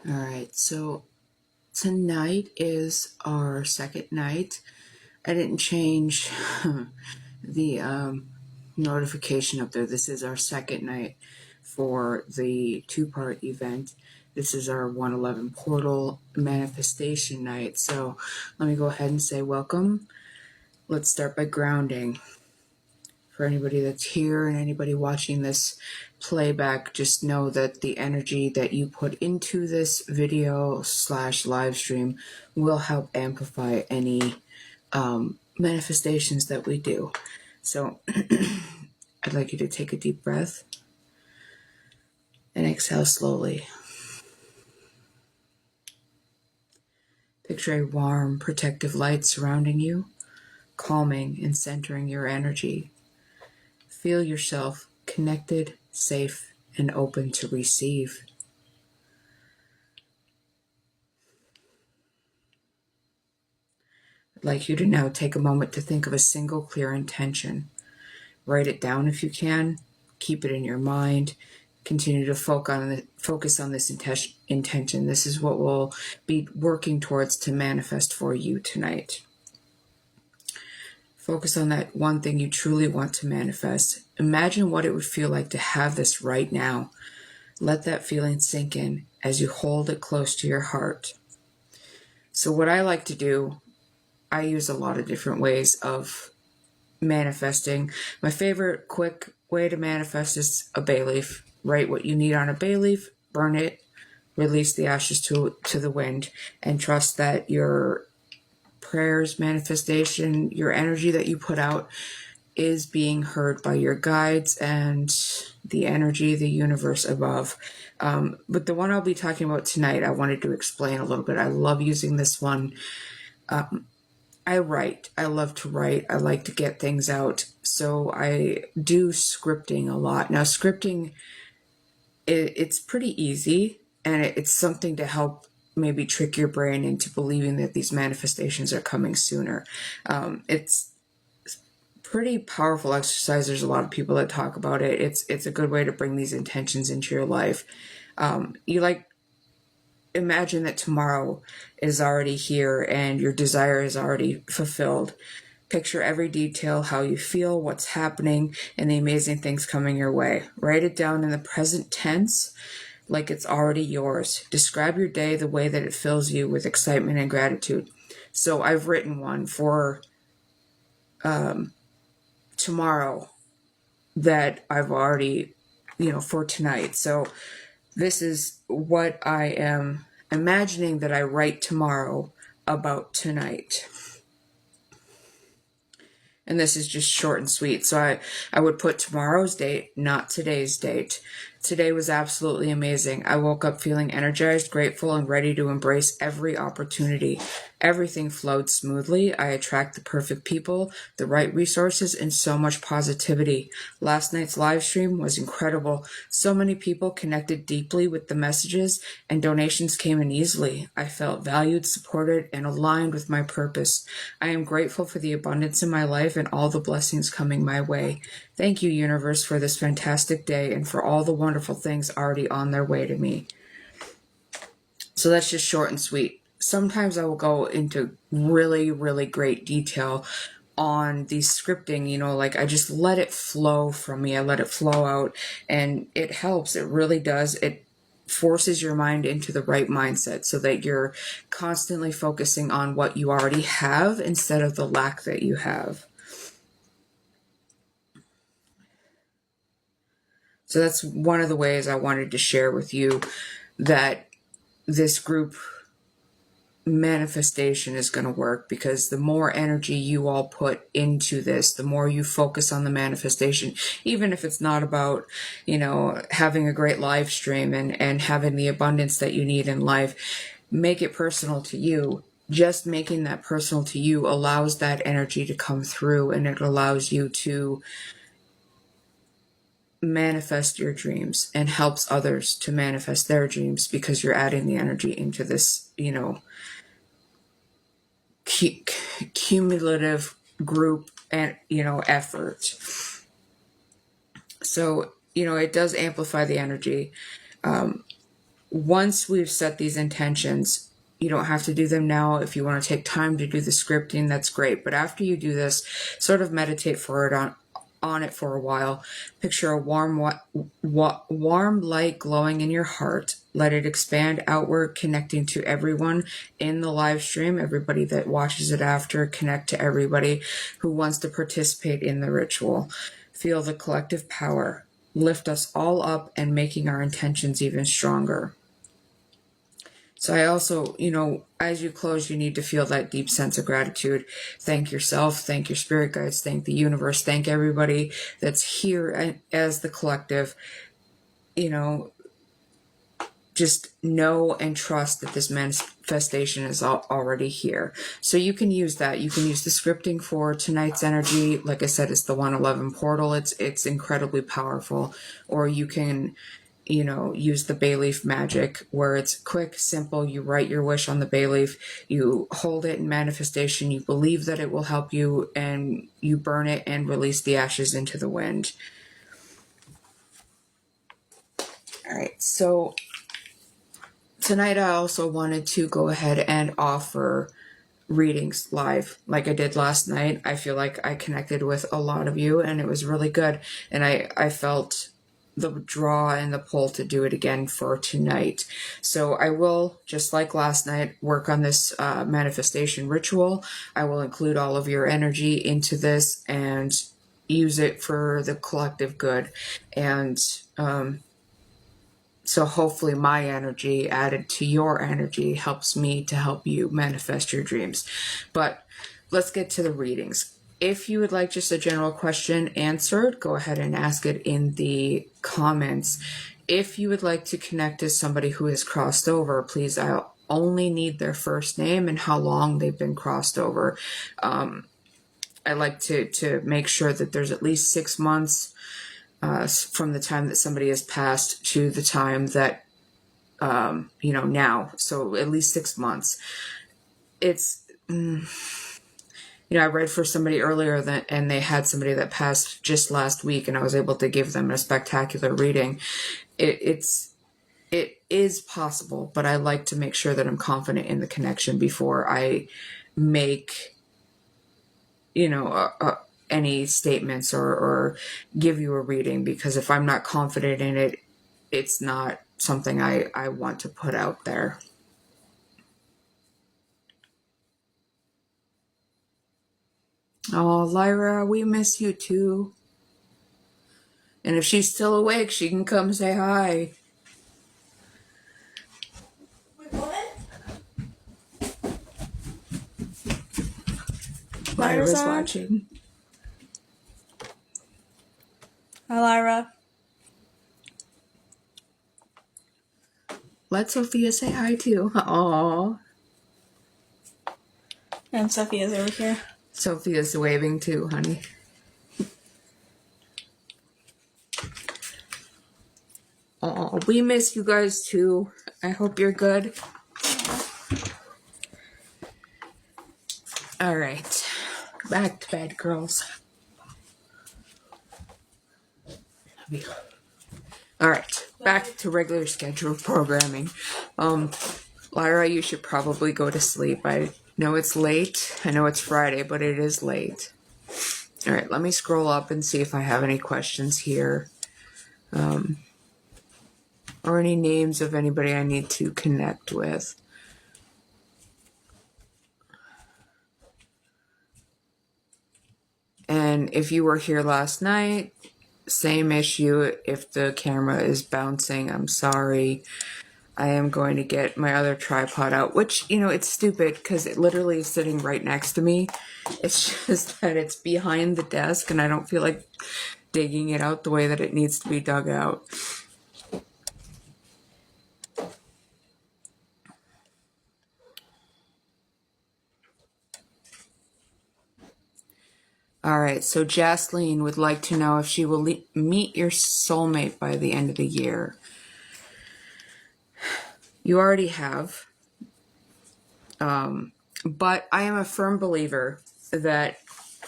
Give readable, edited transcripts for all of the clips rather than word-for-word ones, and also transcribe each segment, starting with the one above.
All right, so tonight is our second night. I didn't change the notification up there. This is our second night for the two-part event. This is our 111 portal manifestation night. So let me go ahead and say welcome. Let's start by grounding. For anybody that's here and anybody watching this playback, just know that the energy that you put into this video / live stream will help amplify any manifestations that we do. So I'd like you to take a deep breath and exhale slowly. Picture a warm, protective light surrounding you, calming and centering your energy. Feel yourself connected, safe, and open to receive. I'd like you to now take a moment to think of a single clear intention. Write it down if you can. Keep it in your mind. Continue to focus on this intention. This is what we'll be working towards to manifest for you tonight. Focus on that one thing you truly want to manifest. Imagine what it would feel like to have this right now. Let that feeling sink in as you hold it close to your heart. So what I like to do, I use a lot of different ways of manifesting. My favorite quick way to manifest is a bay leaf. Write what you need on a bay leaf, burn it, release the ashes to the wind, and trust that your prayers, manifestation, your energy that you put out is being heard by your guides and the energy, the universe above. But the one I'll be talking about tonight, I wanted to explain a little bit. I love using this one. I write. I love to write. I like to get things out. So I do scripting a lot. Now, scripting, it's pretty easy, and it's something to help maybe trick your brain into believing that these manifestations are coming sooner. It's pretty powerful exercise. There's a lot of people that talk about it. It's a good way to bring these intentions into your life. Imagine that tomorrow is already here and your desire is already fulfilled. Picture every detail, how you feel, what's happening, and the amazing things coming your way. Write it down in the present tense, like it's already yours. Describe your day the way that it fills you with excitement and gratitude. So I've written one for tomorrow that I've already, for tonight. So this is what I am imagining that I write tomorrow about tonight. And this is just short and sweet. So I would put tomorrow's date, not today's date. Today was absolutely amazing. I woke up feeling energized, grateful, and ready to embrace every opportunity. Everything flowed smoothly. I attract the perfect people, the right resources, and so much positivity. Last night's live stream was incredible. So many people connected deeply with the messages, and donations came in easily. I felt valued, supported, and aligned with my purpose. I am grateful for the abundance in my life and all the blessings coming my way. Thank you, universe, for this fantastic day and for all the wonderful things already on their way to me. So that's just short and sweet. Sometimes I will go into really, really great detail on the scripting, like I just let it flow from me. I let it flow out, and it helps. It really does. It forces your mind into the right mindset so that you're constantly focusing on what you already have instead of the lack that you have. So that's one of the ways I wanted to share with you that this group manifestation is going to work, because the more energy you all put into this, the more you focus on the manifestation, even if it's not about, having a great live stream and having the abundance that you need in life, make it personal to you. Just making that personal to you allows that energy to come through, and it allows you to manifest your dreams and helps others to manifest their dreams, because you're adding the energy into this, cumulative group and, effort. So, it does amplify the energy. once we've set these intentions, you don't have to do them now. If you want to take time to do the scripting, that's great. But after you do this, sort of meditate for it on it for a while. Picture a warm light glowing in your heart. Let it expand outward, connecting to everyone in the live stream, everybody that watches it after, connect to everybody who wants to participate in the ritual. Feel the collective power. Lift us all up and making our intentions even stronger. So I also, as you close, you need to feel that deep sense of gratitude. Thank yourself, thank your spirit guides, thank the universe, thank everybody that's here as the collective. Just know and trust that this manifestation is already here. So you can use that. You can use the scripting for tonight's energy. Like I said, it's the 111 portal. It's incredibly powerful. Or you can use the bay leaf magic, where it's quick, simple. You write your wish on the bay leaf, you hold it in manifestation, you believe that it will help you, and you burn it and release the ashes into the wind. All right, so tonight I also wanted to go ahead and offer readings live like I did last night. I feel like I connected with a lot of you, and it was really good, and I felt the draw and the pull to do it again for tonight. So I will, just like last night, work on this manifestation ritual. I will include all of your energy into this and use it for the collective good. And so hopefully my energy added to your energy helps me to help you manifest your dreams. But let's get to the readings. If you would like just a general question answered, go ahead and ask it in the comments. If you would like to connect to somebody who has crossed over, please, I'll only need their first name and how long they've been crossed over. I like to make sure that there's at least 6 months from the time that somebody has passed to the time that, now. So at least 6 months. It's... I read for somebody earlier and they had somebody that passed just last week, and I was able to give them a spectacular reading. It is possible, but I like to make sure that I'm confident in the connection before I make, any statements or give you a reading, because if I'm not confident in it, it's not something I want to put out there. Oh, Lyra, we miss you too. And if she's still awake, she can come say hi. Wait, what? Lyra's watching. Hi, Lyra. Let Sophia say hi too. Aww. And Sophia's over here. Sophia's waving too, honey. Oh, we miss you guys too. I hope you're good. All right. Back to bed, girls. All right. Back to regular scheduled programming. Lyra, you should probably go to sleep. I know it's late. I know it's Friday, but it is late. All right, let me scroll up and see if I have any questions here. Or any names of anybody I need to connect with. And if you were here last night, same issue. If the camera is bouncing, I'm sorry. I am going to get my other tripod out, which, it's stupid because it literally is sitting right next to me. It's just that it's behind the desk and I don't feel like digging it out the way that it needs to be dug out. All right, so Jasleen would like to know if she will meet your soulmate by the end of the year. You already have. But I am a firm believer that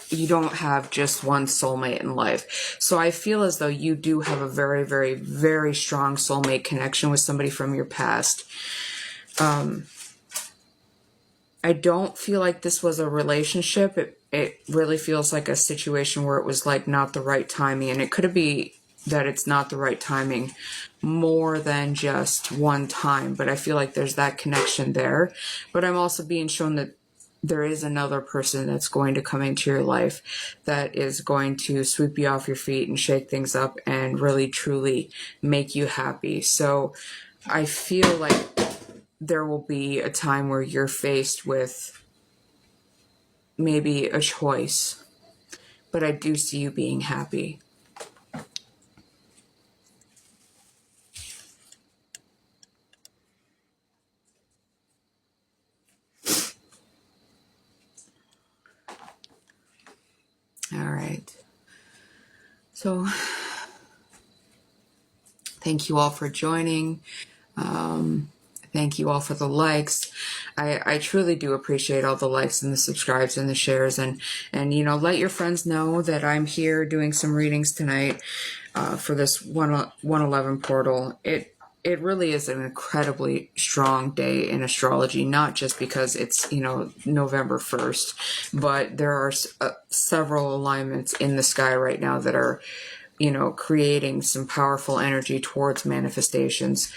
you don't have just one soulmate in life. So I feel as though you do have a very, very, very strong soulmate connection with somebody from your past. I don't feel like this was a relationship. It really feels like a situation where it was like not the right timing. And it could be that it's not the right timing more than just one time. But I feel like there's that connection there. But I'm also being shown that there is another person that's going to come into your life that is going to sweep you off your feet and shake things up and really, truly make you happy. So I feel like there will be a time where you're faced with maybe a choice, but I do see you being happy. All right. So thank you all for joining. Thank you all for the likes. I truly do appreciate all the likes and the subscribes and the shares, and let your friends know that I'm here doing some readings tonight for this 111 portal. It really is an incredibly strong day in astrology, not just because it's November 1st, but there are several alignments in the sky right now that are creating some powerful energy towards manifestations.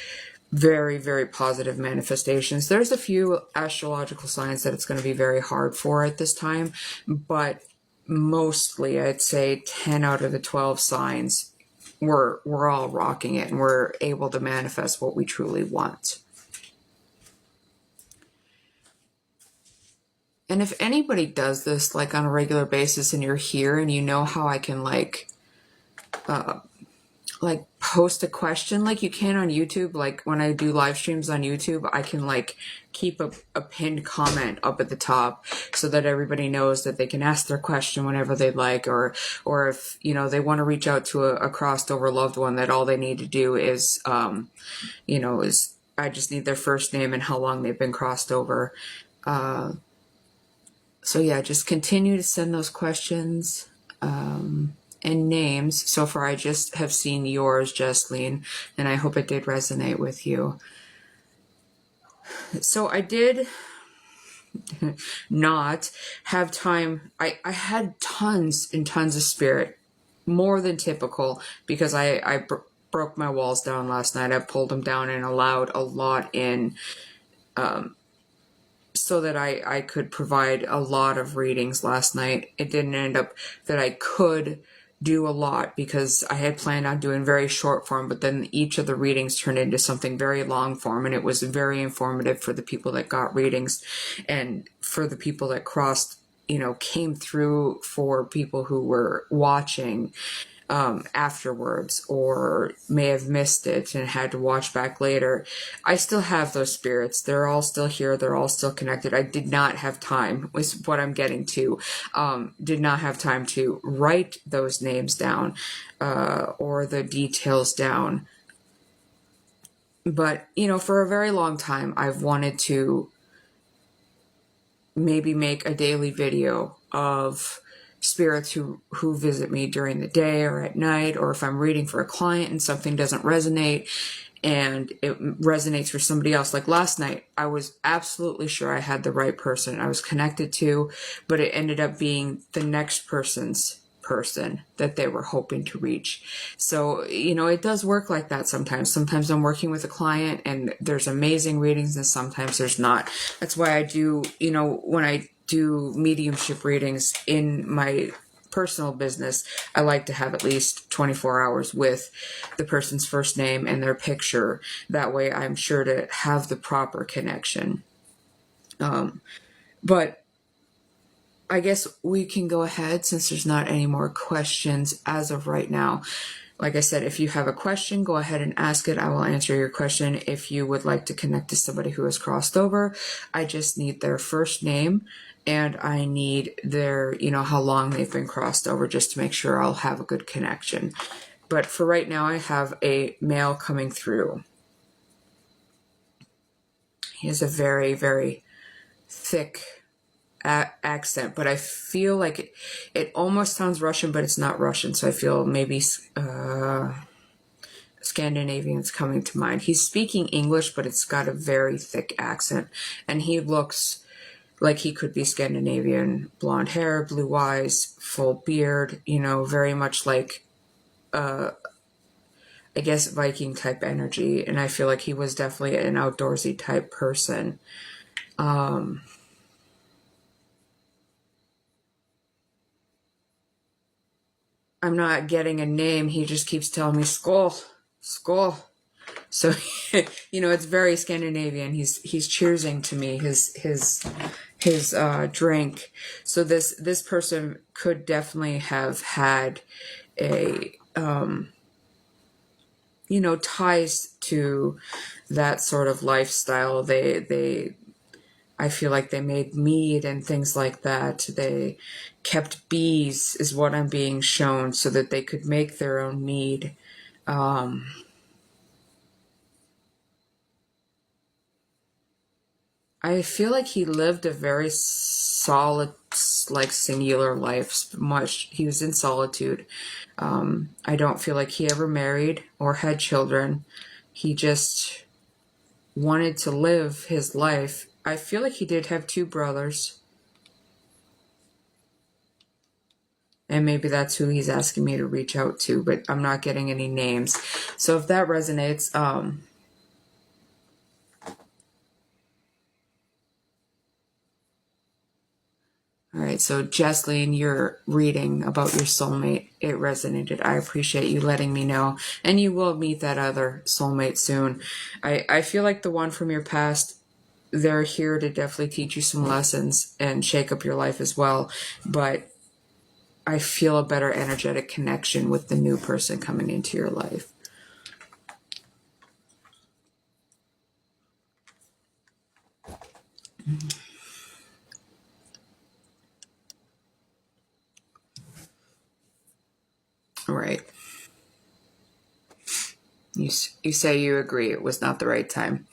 Very, very positive manifestations. There's a few astrological signs that it's going to be very hard for at this time, but mostly I'd say 10 out of the 12 signs we're all rocking it, and we're able to manifest what we truly want. And if anybody does this like on a regular basis and you're here and you know how I can like post a question like you can on YouTube. Like when I do live streams on YouTube, I can like keep a pinned comment up at the top so that everybody knows that they can ask their question whenever they'd like, or if they want to reach out to a crossed over loved one, that all they need to do is is I just need their first name and how long they've been crossed over. So yeah, just continue to send those questions. And names. So far, I just have seen yours, Jesseline, and I hope it did resonate with you. So I did not have time. I had tons and tons of spirit, more than typical, because I broke my walls down last night. I pulled them down and allowed a lot in, so that I could provide a lot of readings last night. It didn't end up that I could do a lot because I had planned on doing very short form, but then each of the readings turned into something very long form, and it was very informative for the people that got readings and for the people that crossed, came through, for people who were watching afterwards or may have missed it and had to watch back later. I still have those spirits. They're all still here. They're all still connected. I did not have time, is what I'm getting to. Did not have time to write those names down or the details down. But, for a very long time, I've wanted to maybe make a daily video of spirits who visit me during the day or at night, or if I'm reading for a client and something doesn't resonate and it resonates for somebody else. Like last night, I was absolutely sure I had the right person I was connected to, but it ended up being the next person's person that they were hoping to reach. So, it does work like that sometimes. Sometimes I'm working with a client and there's amazing readings, and sometimes there's not. That's why I do, when I do mediumship readings in my personal business, I like to have at least 24 hours with the person's first name and their picture. That way I'm sure to have the proper connection. But I guess we can go ahead, since there's not any more questions as of right now. Like I said, if you have a question, go ahead and ask it. I will answer your question. If you would like to connect to somebody who has crossed over, I just need their first name and I need their, how long they've been crossed over, just to make sure I'll have a good connection. But for right now, I have a male coming through. He has a very, very thick accent, but I feel like it almost sounds Russian, but it's not Russian. So I feel maybe Scandinavian's coming to mind. He's speaking English, but it's got a very thick accent, and he looks like he could be Scandinavian. Blonde hair, blue eyes, full beard, very much like, I guess, Viking type energy. And I feel like he was definitely an outdoorsy type person. I'm not getting a name. He just keeps telling me, Skull, Skull. So, it's very Scandinavian. He's cheersing to me his drink. So this person could definitely have had a ties to that sort of lifestyle. I feel like they made mead and things like that. They kept bees, is what I'm being shown, so that they could make their own mead. I feel like he lived a very solid, like, singular life. He was in solitude. I don't feel like he ever married or had children. He just wanted to live his life. I feel like he did have 2 brothers. And maybe that's who he's asking me to reach out to, but I'm not getting any names. So if that resonates, all right, so Jesslyn, your reading about your soulmate, it resonated. I appreciate you letting me know. And you will meet that other soulmate soon. I feel like the one from your past, they're here to definitely teach you some lessons and shake up your life as well. But I feel a better energetic connection with the new person coming into your life. All right. You say you agree it was not the right time.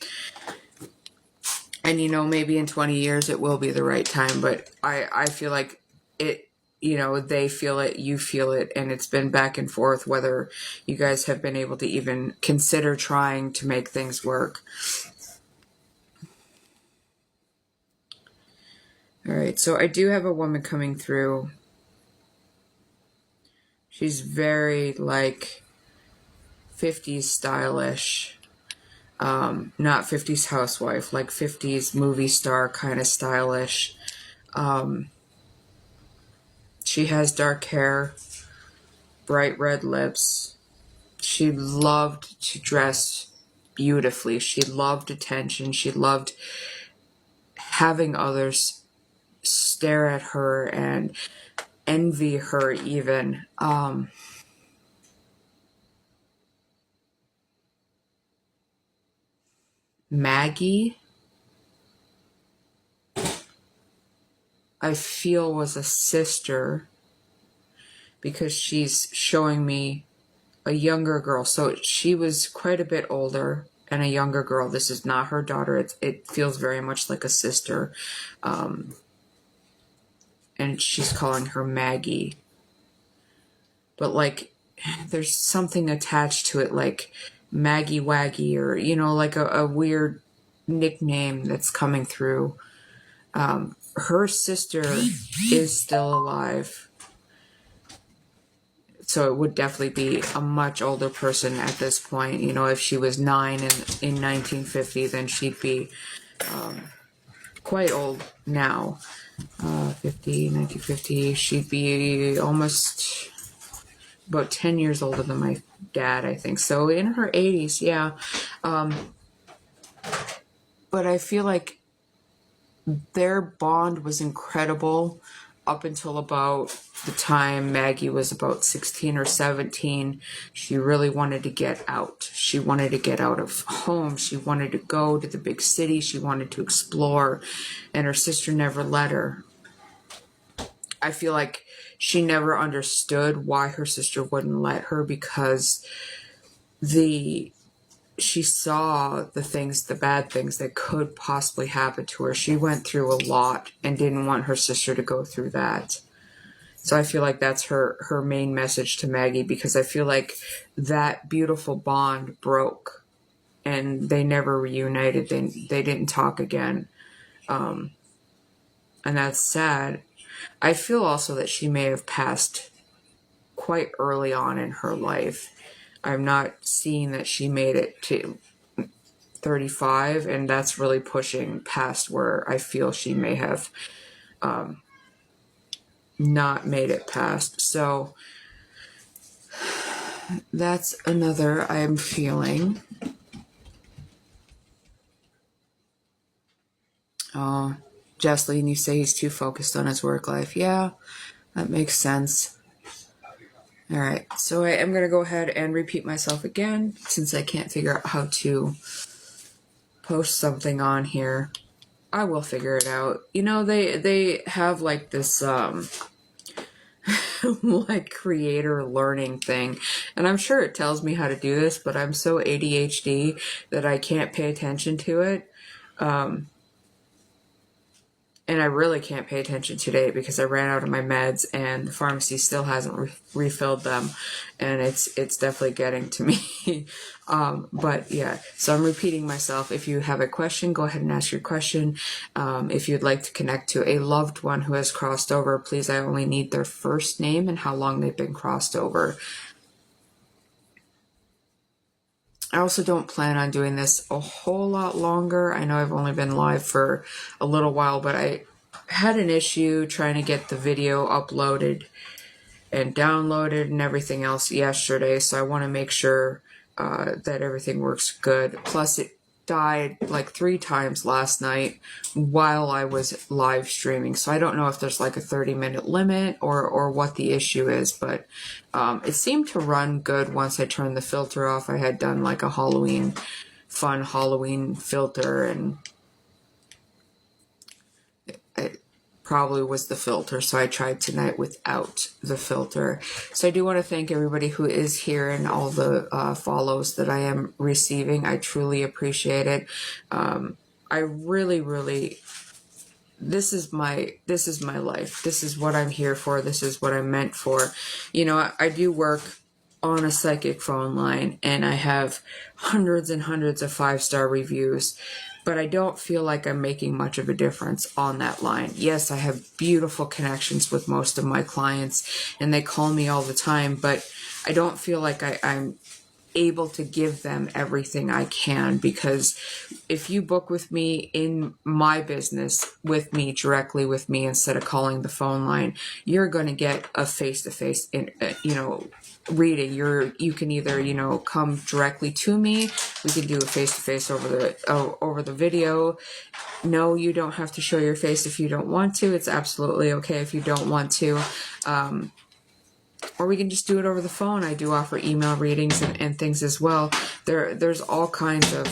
And, maybe in 20 years it will be the right time, but I feel like it, they feel it, you feel it, and it's been back and forth whether you guys have been able to even consider trying to make things work. All right, so I do have a woman coming through. She's very, like, 50s stylish. Not 50s housewife, like 50s movie star kind of stylish. She has dark hair, bright red lips. She loved to dress beautifully. She loved attention. She loved having others stare at her and envy her even. Maggie, I feel, was a sister because she's showing me a younger girl. So she was quite a bit older and a younger girl. This is not her daughter. It feels very much like a sister. And she's calling her Maggie. But, like, there's something attached to it, like Maggie Waggy, or, like a weird nickname that's coming through. Her sister is still alive. So it would definitely be a much older person at this point. If she was 9 in 1950, then she'd be quite old now. 1950, she'd be almost about 10 years older than my dad, I think. So in her 80s, yeah. But I feel like their bond was incredible up until about the time Maggie was about 16 or 17. She really wanted to get out. She wanted to get out of home. She wanted to go to the big city. She wanted to explore. And her sister never let her. I feel like she never understood why her sister wouldn't let her, because the she saw the bad things that could possibly happen to her. She went through a lot and didn't want her sister to go through that. So I feel like that's her main message to Maggie, because I feel like that beautiful bond broke and they never reunited. They didn't talk again. And that's sad. I feel also that she may have passed quite early on in her life. I'm not seeing that she made it to 35, and that's really pushing past where I feel she may have not made it past. So that's another I'm feeling. Jesslyn, you say he's too focused on his work life. Yeah, that makes sense. All right, so I am going to go ahead and repeat myself again, since I can't figure out how to post something on here. I will figure it out. You know, they have like this like creator learning thing, and I'm sure it tells me how to do this, but I'm so ADHD that I can't pay attention to it. And I really can't pay attention today because I ran out of my meds and the pharmacy still hasn't refilled them, and it's definitely getting to me. But yeah, so I'm repeating myself. If you have a question, go ahead and ask your question. If you'd like to connect to a loved one who has crossed over, please, I only need their first name and how long they've been crossed over. I also don't plan on doing this a whole lot longer. I know I've only been live for a little while, but I had an issue trying to get the video uploaded and downloaded and everything else yesterday, so I want to make sure that everything works good. Plus, it died like 3 times last night while I was live streaming, so I don't know if there's like a 30-minute limit or what the issue is, but it seemed to run good once I turned the filter off. I had done like a fun Halloween filter, and it probably was the filter, so I tried tonight without the filter. So I do want to thank everybody who is here and all the follows that I am receiving. I truly appreciate it. I really, this is my life. This is what I'm here for. This is what I'm meant for. You know, I do work on a psychic phone line, and I have hundreds and hundreds of 5-star reviews, but I don't feel like I'm making much of a difference on that line. Yes, I have beautiful connections with most of my clients, and they call me all the time, but I don't feel like I'm able to give them everything I can, because if you book with me in my business, with me directly with me instead of calling the phone line, you're going to get a face-to-face reading. You can either come directly to me. We can do a face-to-face over the video. No, you don't have to show your face if you don't want to. It's absolutely okay if you don't want to. Or we can just do it over the phone. I do offer email readings and things as well. There's all kinds of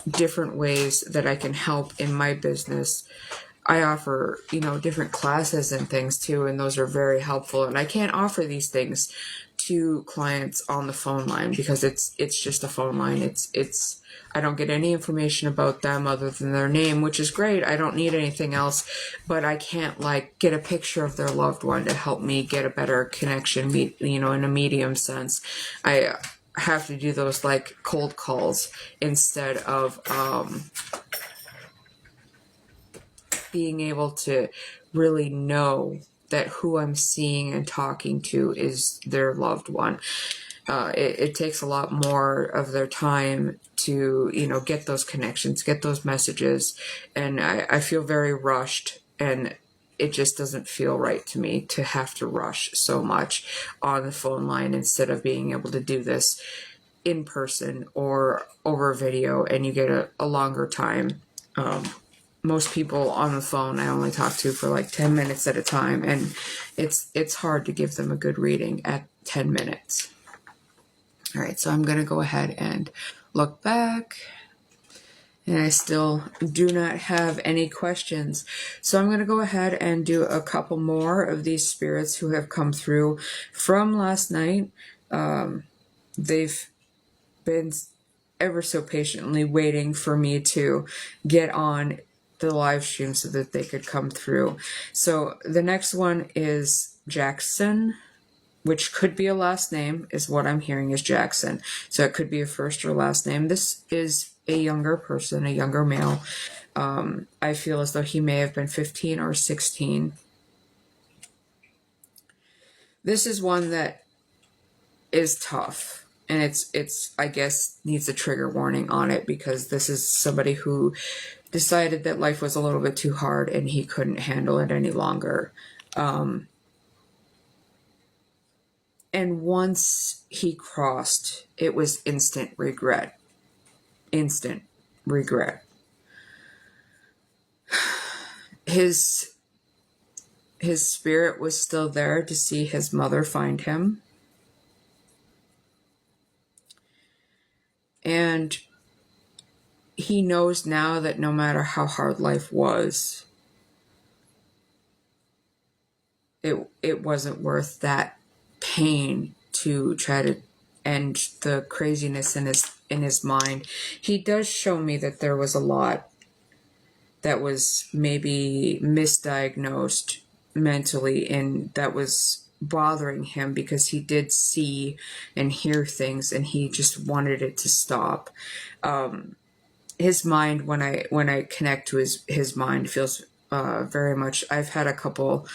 different ways that I can help in my business. I offer, different classes and things too, and those are very helpful. And I can't offer these things to clients on the phone line because it's just a phone line. It's I don't get any information about them other than their name, which is great. I don't need anything else, but I can't get a picture of their loved one to help me get a better connection, in a medium sense. I have to do those like cold calls instead of being able to really know that who I'm seeing and talking to is their loved one. It takes a lot more of their time to, get those connections, get those messages. And I feel very rushed, and it just doesn't feel right to me to have to rush so much on the phone line instead of being able to do this in person or over video, and you get a longer time. Most people on the phone I only talk to for like 10 minutes at a time, and it's hard to give them a good reading at 10 minutes. All right, so I'm going to go ahead and look back, and I still do not have any questions. So I'm going to go ahead and do a couple more of these spirits who have come through from last night. They've been ever so patiently waiting for me to get on the live stream so that they could come through. So the next one is Jackson, which could be a last name, is what I'm hearing is Jackson. So it could be a first or last name. This is a younger person, a younger male. I feel as though he may have been 15 or 16. This is one that is tough, and it's I guess needs a trigger warning on it, because this is somebody who decided that life was a little bit too hard and he couldn't handle it any longer. And once he crossed, it was instant regret. Instant regret. His spirit was still there to see his mother find him. And he knows now that no matter how hard life was, it wasn't worth that pain to try to end the craziness in his mind. He does show me that there was a lot that was maybe misdiagnosed mentally, and that was bothering him, because he did see and hear things and he just wanted it to stop. His mind, when I connect to his mind, feels very much. I've had a couple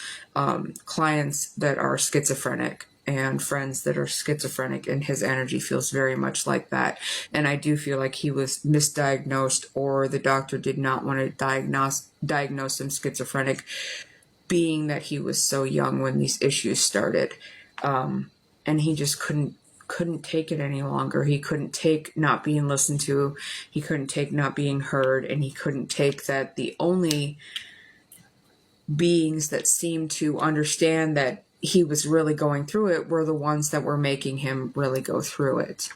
clients that are schizophrenic and friends that are schizophrenic, and his energy feels very much like that. And I do feel like he was misdiagnosed, or the doctor did not want to diagnose him schizophrenic, being that he was so young when these issues started. And he just couldn't take it any longer. He couldn't take not being listened to. He couldn't take not being heard. And he couldn't take that the only beings that seemed to understand that he was really going through it were the ones that were making him really go through it.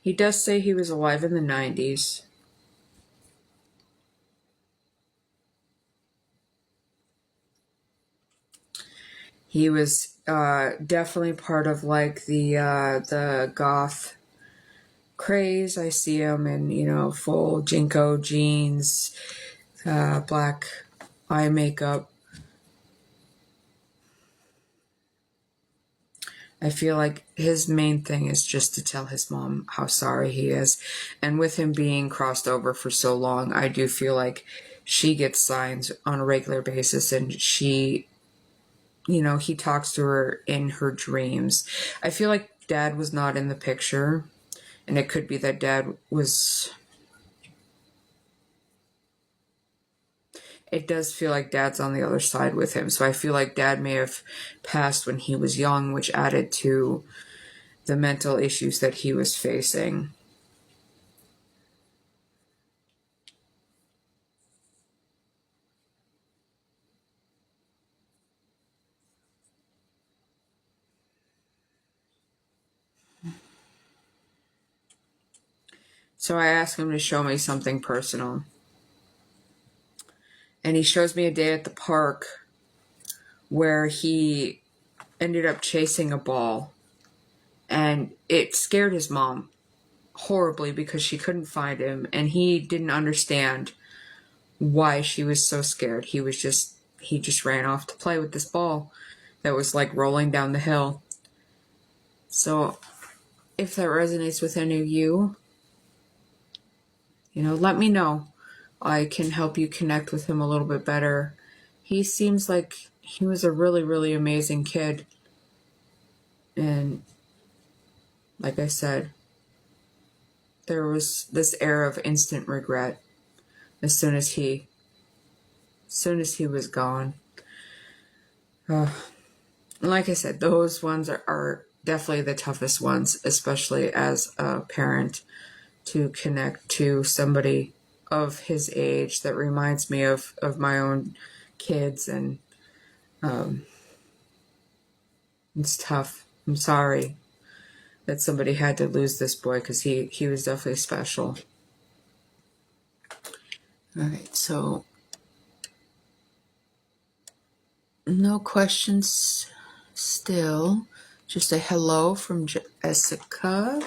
He does say he was alive in the 90s. He was definitely part of like the goth craze. I see him in, full Jinko jeans, black eye makeup. I feel like his main thing is just to tell his mom how sorry he is. And with him being crossed over for so long, I do feel like she gets signs on a regular basis, and she, he talks to her in her dreams. I feel like Dad was not in the picture, and it could be that Dad was... It does feel like Dad's on the other side with him. So I feel like Dad may have passed when he was young, which added to the mental issues that he was facing. So I asked him to show me something personal. And he shows me a day at the park where he ended up chasing a ball. And it scared his mom horribly because she couldn't find him. And he didn't understand why she was so scared. He just ran off to play with this ball that was like rolling down the hill. So if that resonates with any of you, let me know. I can help you connect with him a little bit better. He seems like he was a really, really amazing kid. And like I said, there was this air of instant regret as soon as he was gone. Like I said, those ones are definitely the toughest ones, especially as a parent, to connect to somebody of his age. That reminds me of my own kids, and it's tough. I'm sorry that somebody had to lose this boy, because he was definitely special. All right, so No questions still. Just a hello from Jessica.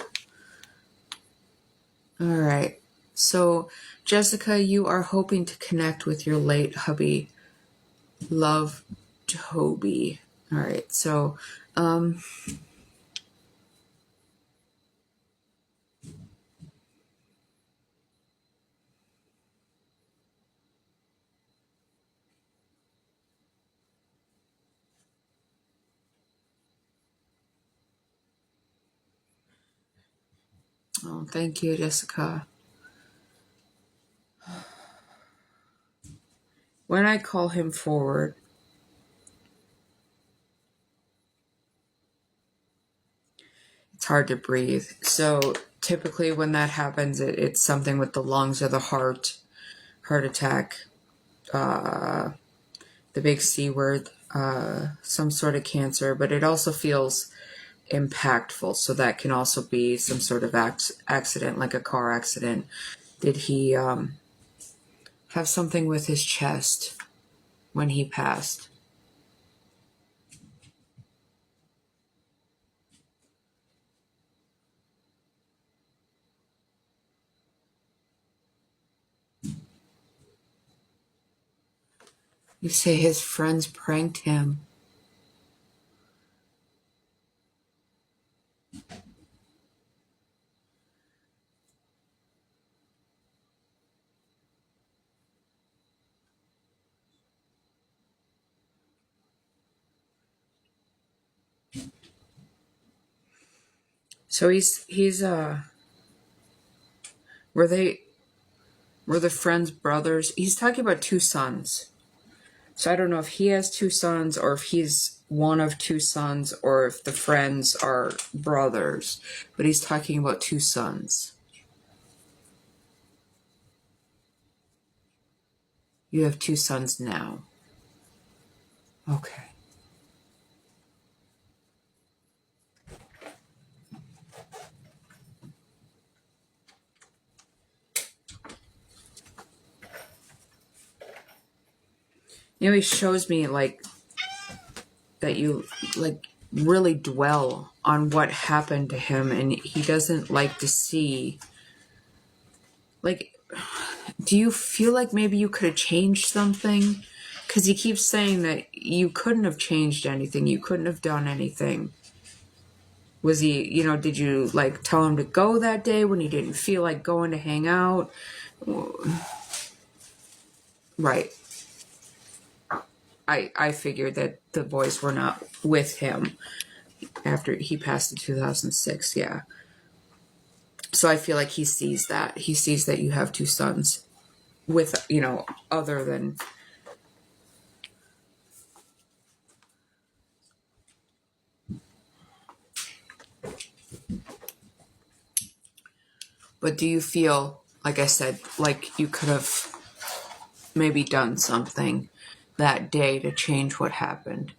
All right. So, Jessica, you are hoping to connect with your late hubby. Love, Toby. All right. So, oh, thank you, Jessica. When I call him forward, it's hard to breathe. So typically when that happens, it's something with the lungs or the heart attack, the big C word, some sort of cancer, but it also feels impactful. So that can also be some sort of accident, like a car accident. Did he have something with his chest when he passed? You say his friends pranked him. So he's were they were the friends brothers? He's talking about two sons. So I don't know if he has two sons or if he's one of two sons or if the friends are brothers, but he's talking about two sons. You have two sons now. Okay. You know, he shows me like that you like really dwell on what happened to him, and he doesn't like to see, like, do you feel like maybe you could have changed something? Because he keeps saying that you couldn't have changed anything, you couldn't have done anything. Was he, did you like tell him to go that day when he didn't feel like going to hang out? Right. I figured that the boys were not with him after he passed in 2006. Yeah. So I feel like he sees that. He sees that you have two sons with, other than. But do you feel, like I said, like you could have maybe done something that day to change what happened?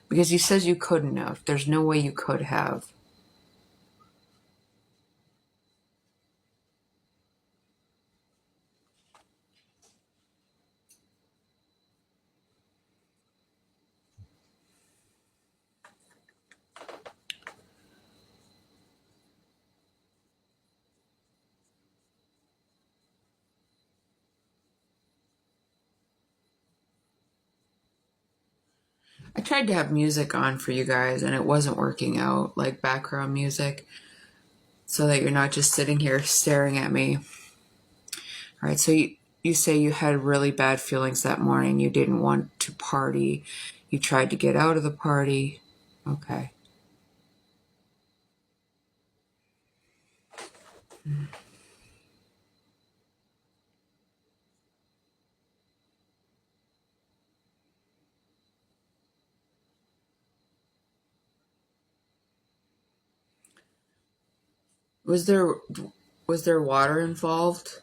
Because he says you couldn't have. There's no way you could have. I tried to have music on for you guys and it wasn't working out, like background music, so that you're not just sitting here staring at me. All right, so you say you had really bad feelings that morning. You didn't want to party. You tried to get out of the party. Okay. Was there water involved?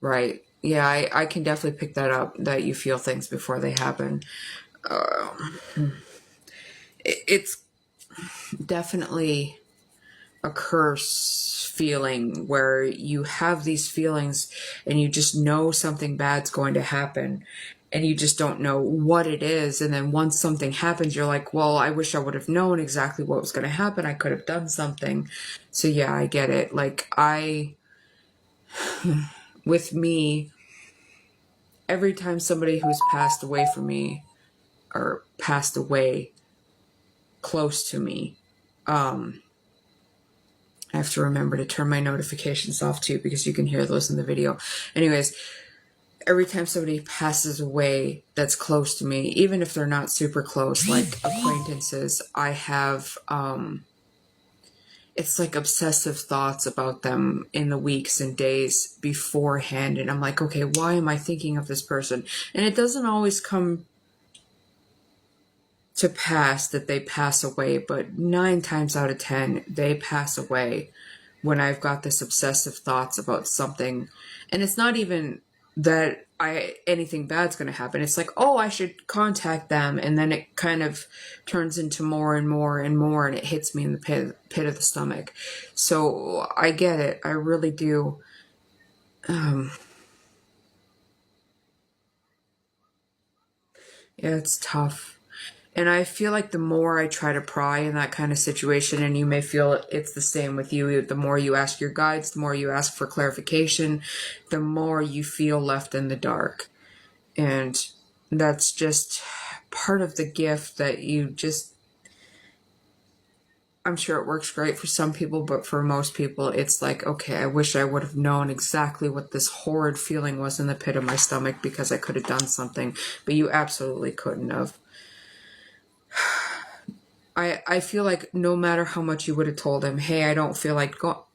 Right. Yeah, I can definitely pick that up, that you feel things before they happen. It's definitely a curse feeling where you have these feelings and you just know something bad's going to happen, and you just don't know what it is. And then once something happens, you're like, well, I wish I would have known exactly what was going to happen. I could have done something. So yeah, I get it. Like with me, every time somebody who's passed away from me or passed away close to me, I have to remember to turn my notifications off too, because you can hear those in the video. Anyways, every time somebody passes away that's close to me, even if they're not super close, like acquaintances, I have, it's like obsessive thoughts about them in the weeks and days beforehand. And I'm like, okay, why am I thinking of this person? And it doesn't always come to pass that they pass away, but 9 times out of 10, they pass away when I've got this obsessive thoughts about something. And it's not even that anything bad's going to happen. It's like, oh, I should contact them. And then it kind of turns into more and more and more, and it hits me in the pit of the stomach. So I get it. I really do. Yeah, it's tough. And I feel like the more I try to pry in that kind of situation, and you may feel it's the same with you, the more you ask your guides, the more you ask for clarification, the more you feel left in the dark. And that's just part of the gift that you just, I'm sure it works great for some people, but for most people, it's like, okay, I wish I would have known exactly what this horrid feeling was in the pit of my stomach, because I could have done something, but you absolutely couldn't have. I feel like no matter how much you would have told him, hey, I don't feel like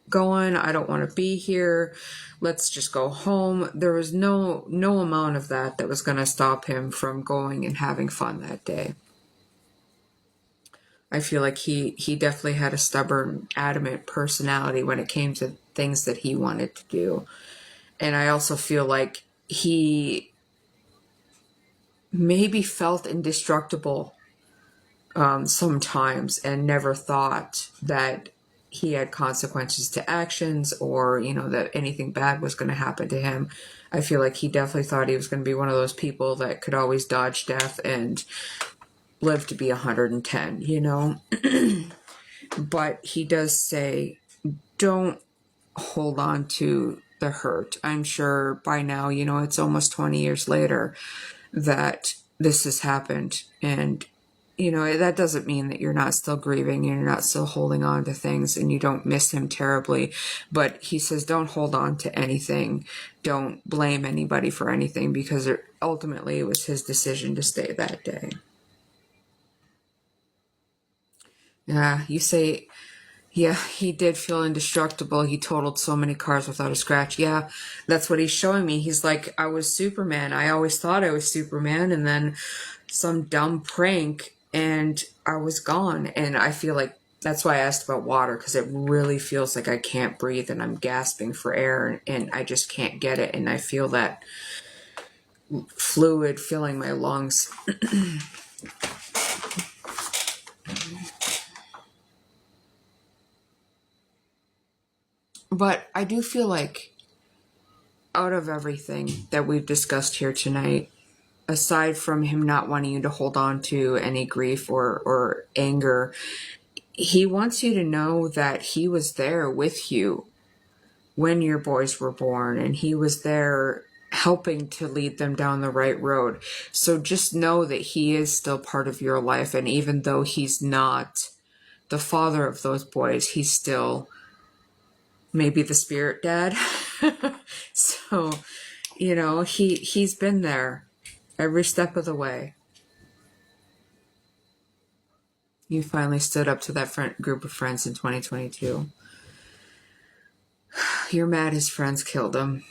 going, I don't want to be here, let's just go home, there was no amount of that was going to stop him from going and having fun that day. I feel like he definitely had a stubborn, adamant personality when it came to things that he wanted to do. And I also feel like he maybe felt indestructible sometimes, and never thought that he had consequences to actions, or that anything bad was going to happen to him. I feel like he definitely thought he was going to be one of those people that could always dodge death and live to be 110, But he does say, don't hold on to the hurt. I'm sure by now, it's almost 20 years later that this has happened, and that doesn't mean that you're not still grieving, and you're not still holding on to things, and you don't miss him terribly. But he says, don't hold on to anything. Don't blame anybody for anything, because ultimately it was his decision to stay that day. Yeah, you say, yeah, he did feel indestructible. He totaled so many cars without a scratch. Yeah, that's what he's showing me. He's like, I was Superman. I always thought I was Superman, and then some dumb prank, and I was gone. And I feel like that's why I asked about water, because it really feels like I can't breathe, and I'm gasping for air, and I just can't get it. And I feel that fluid filling my lungs. But I do feel like out of everything that we've discussed here tonight, aside from him not wanting you to hold on to any grief or anger, he wants you to know that he was there with you when your boys were born, and he was there helping to lead them down the right road. So just know that he is still part of your life, and even though he's not the father of those boys, he's still maybe the spirit dad. So, he's been there every step of the way. You finally stood up to that group of friends in 2022. You're mad his friends killed him.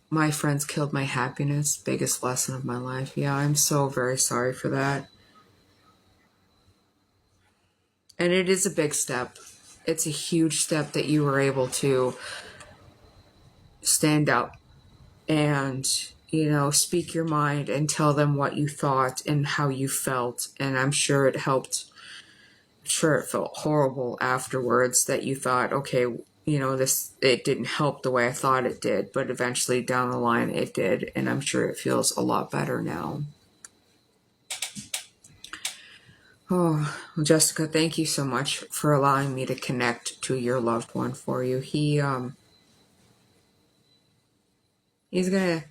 My friends killed my happiness. Biggest lesson of my life. Yeah, I'm so very sorry for that. And it is a big step. It's a huge step that you were able to stand up and, speak your mind and tell them what you thought and how you felt. And I'm sure it helped. Sure, it felt horrible afterwards that you thought, okay, it didn't help the way I thought it did, but eventually down the line it did, and I'm sure it feels a lot better now. Oh, well, Jessica, thank you so much for allowing me to connect to your loved one for you. He's gonna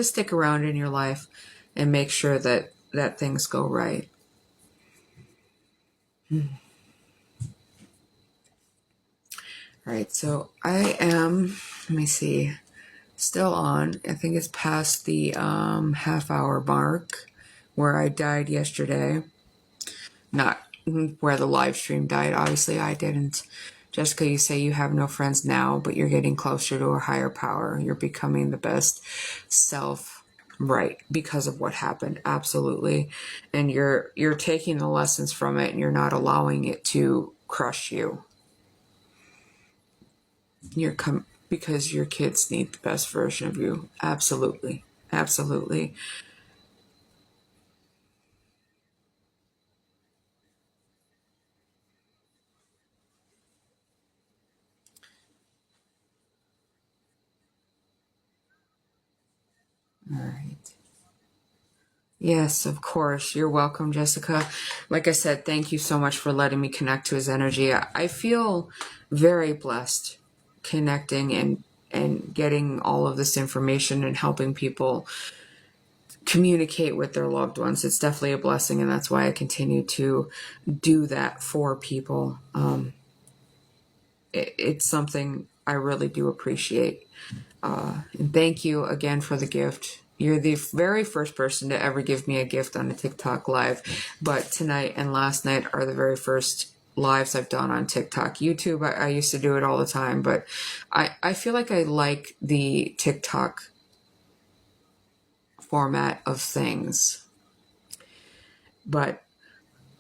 stick around in your life and make sure that things go right. All right, so I am, let me see, still on. I think it's past the half-hour mark where I died yesterday. Not where the live stream died. Obviously, I didn't. Jessica, you say you have no friends now, but you're getting closer to a higher power. You're becoming the best self, right, because of what happened. Absolutely. And you're taking the lessons from it, and you're not allowing it to crush you. Because your kids need the best version of you. Absolutely. Absolutely. All right. Yes, of course. You're welcome, Jessica. Like I said, thank you so much for letting me connect to his energy. I feel very blessed connecting and getting all of this information and helping people communicate with their loved ones. It's definitely a blessing, and that's why I continue to do that for people. It's something I really do appreciate. And thank you again for the gift. You're the very first person to ever give me a gift on a TikTok live, but tonight and last night are the very first lives I've done on TikTok. YouTube, I used to do it all the time, but I feel like I like the TikTok format of things. But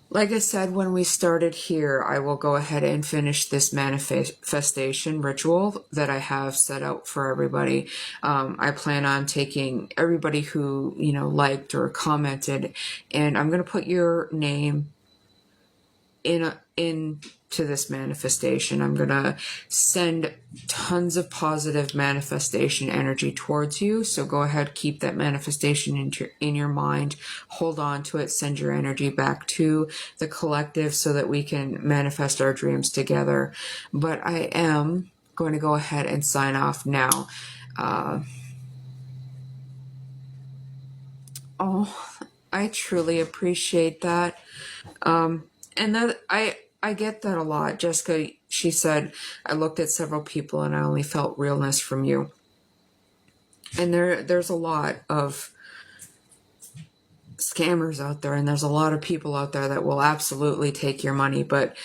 like I said, when we started here, I will go ahead and finish this manifestation ritual that I have set out for everybody. I plan on taking everybody who, liked or commented, and I'm going to put your name into this manifestation. I'm going to send tons of positive manifestation energy towards you. So go ahead, keep that manifestation in your mind, hold on to it, send your energy back to the collective so that we can manifest our dreams together. But I am going to go ahead and sign off now. I truly appreciate that. And that I get that a lot. Jessica, she said, I looked at several people and I only felt realness from you. And there's a lot of scammers out there, and there's a lot of people out there that will absolutely take your money. But,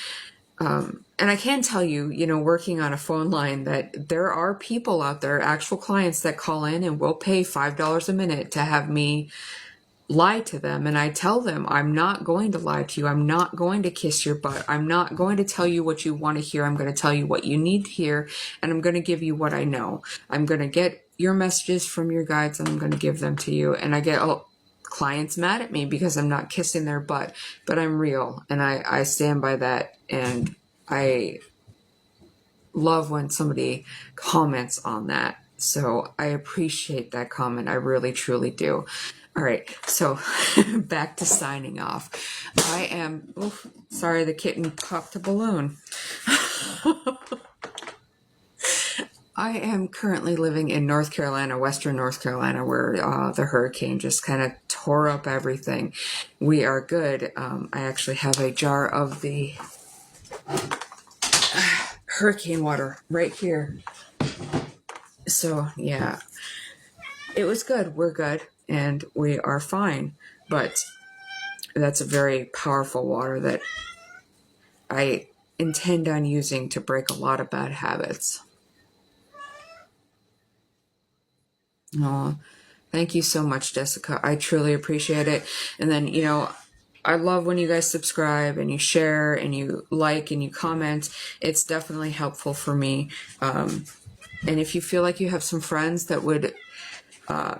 and I can tell you, working on a phone line, that there are people out there, actual clients that call in and will pay $5 a minute to have me lie to them. And I tell them, I'm not going to lie to you. I'm not going to kiss your butt. I'm not going to tell you what you want to hear. I'm going to tell you what you need to hear, and I'm going to give you what I know. I'm going to get your messages from your guides, and I'm going to give them to you. And I get clients mad at me because I'm not kissing their butt, but I'm real, and I stand by that. And I love when somebody comments on that. So I appreciate that comment. I really, truly do. All right, so back to signing off. I am, sorry, the kitten popped a balloon. I am currently living in North Carolina, Western North Carolina, where the hurricane just kind of tore up everything. We are good. I actually have a jar of the hurricane water right here. So, yeah, it was good. We're good. And we are fine. But that's a very powerful water that I intend on using to break a lot of bad habits. Oh, thank you so much, Jessica. I truly appreciate it. And then, I love when you guys subscribe and you share and you like and you comment. It's definitely helpful for me. And if you feel like you have some friends that would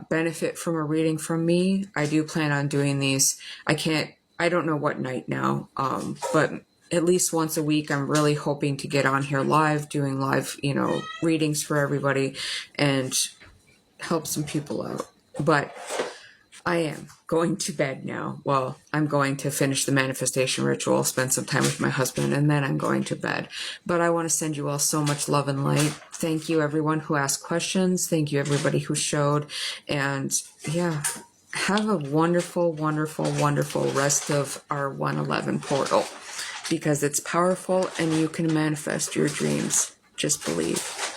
benefit from a reading from me, I do plan on doing these. I don't know what night now, but at least once a week, I'm really hoping to get on here live, doing live, readings for everybody and help some people out. But I am going to bed now. Well, I'm going to finish the manifestation ritual, spend some time with my husband, and then I'm going to bed. But I want to send you all so much love and light. Thank you, everyone who asked questions. Thank you, everybody who showed. And yeah, have a wonderful, wonderful, wonderful rest of our 111 portal, because it's powerful and you can manifest your dreams. Just believe.